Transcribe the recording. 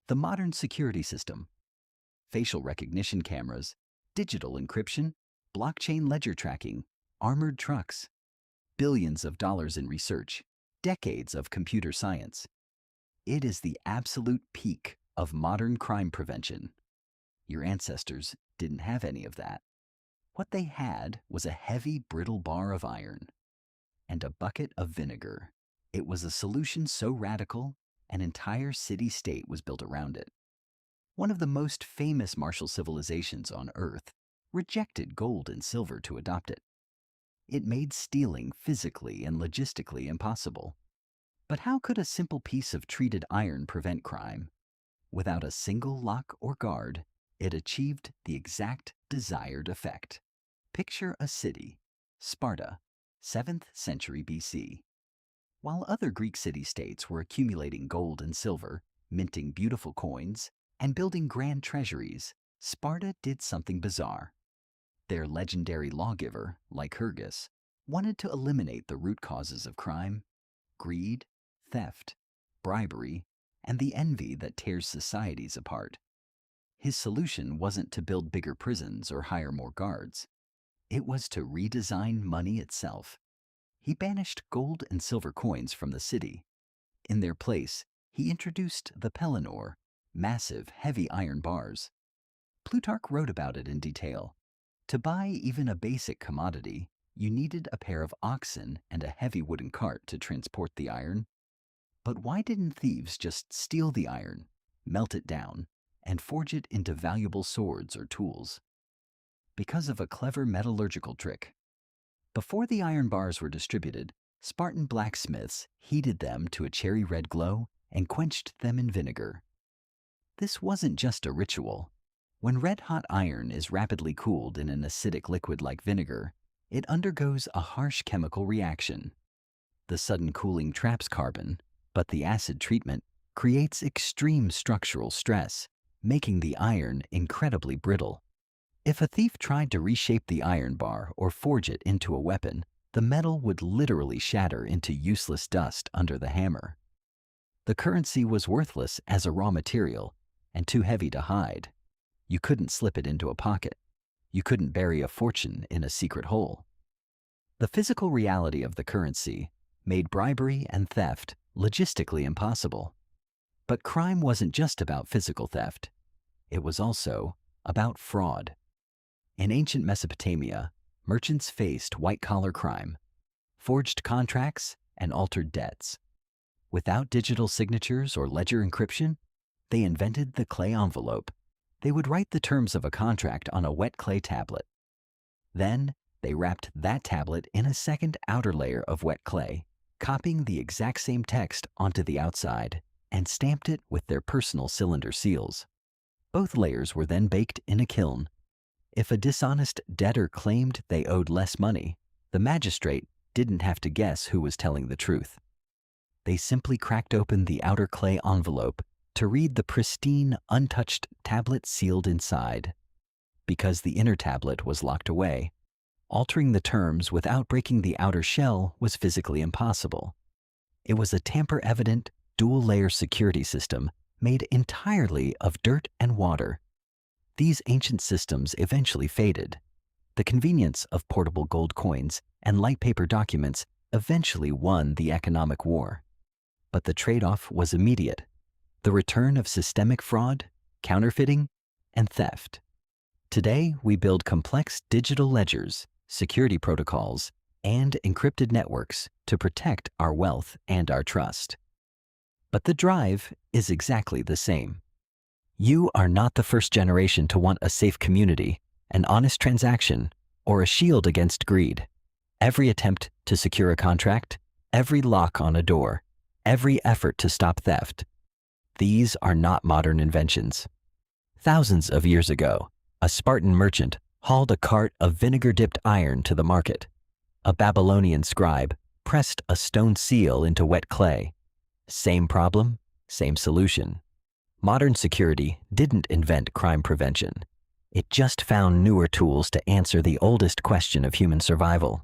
The modern security system, facial recognition cameras, digital encryption, blockchain ledger tracking, armored trucks, billions of dollars in research, decades of computer science. It is the absolute peak of modern crime prevention. Your ancestors didn't have any of that. What they had was a heavy, brittle bar of iron and a bucket of vinegar. It was a solution so radical, an entire city-state was built around it. One of the most famous martial civilizations on Earth rejected gold and silver to adopt it. It made stealing physically and logistically impossible. But how could a simple piece of treated iron prevent crime? Without a single lock or guard, it achieved the exact desired effect. Picture a city, Sparta, 7th century BC. While other Greek city-states were accumulating gold and silver, minting beautiful coins, and building grand treasuries, Sparta did something bizarre. Their legendary lawgiver, Lycurgus, wanted to eliminate the root causes of crime: greed, theft, bribery, and the envy that tears societies apart. His solution wasn't to build bigger prisons or hire more guards. It was to redesign money itself. He banished gold and silver coins from the city. In their place, he introduced the pellinor, massive, heavy iron bars. Plutarch wrote about it in detail. To buy even a basic commodity, you needed a pair of oxen and a heavy wooden cart to transport the iron. But why didn't thieves just steal the iron, melt it down, and forge it into valuable swords or tools? Because of a clever metallurgical trick. Before the iron bars were distributed, Spartan blacksmiths heated them to a cherry-red glow and quenched them in vinegar. This wasn't just a ritual. When red-hot iron is rapidly cooled in an acidic liquid like vinegar, it undergoes a harsh chemical reaction. The sudden cooling traps carbon, but the acid treatment creates extreme structural stress, making the iron incredibly brittle. If a thief tried to reshape the iron bar or forge it into a weapon, the metal would literally shatter into useless dust under the hammer. The currency was worthless as a raw material and too heavy to hide. You couldn't slip it into a pocket. You couldn't bury a fortune in a secret hole. The physical reality of the currency made bribery and theft logistically impossible. But crime wasn't just about physical theft. It was also about fraud. In ancient Mesopotamia, merchants faced white-collar crime, forged contracts, and altered debts. Without digital signatures or ledger encryption, they invented the clay envelope. They would write the terms of a contract on a wet clay tablet. Then, they wrapped that tablet in a second outer layer of wet clay, copying the exact same text onto the outside, and stamped it with their personal cylinder seals. Both layers were then baked in a kiln. If a dishonest debtor claimed they owed less money, the magistrate didn't have to guess who was telling the truth. They simply cracked open the outer clay envelope to read the pristine, untouched tablet sealed inside. Because the inner tablet was locked away, altering the terms without breaking the outer shell was physically impossible. It was a tamper-evident, dual-layer security system made entirely of dirt and water. These ancient systems eventually faded. The convenience of portable gold coins and light paper documents eventually won the economic war. But the trade-off was immediate: the return of systemic fraud, counterfeiting, and theft. Today, we build complex digital ledgers, security protocols, and encrypted networks to protect our wealth and our trust. But the drive is exactly the same. You are not the first generation to want a safe community, an honest transaction, or a shield against greed. Every attempt to secure a contract, every lock on a door, every effort to stop theft, these are not modern inventions. Thousands of years ago, a Spartan merchant hauled a cart of vinegar-dipped iron to the market. A Babylonian scribe pressed a stone seal into wet clay. Same problem, same solution. Modern security didn't invent crime prevention. It just found newer tools to answer the oldest question of human survival.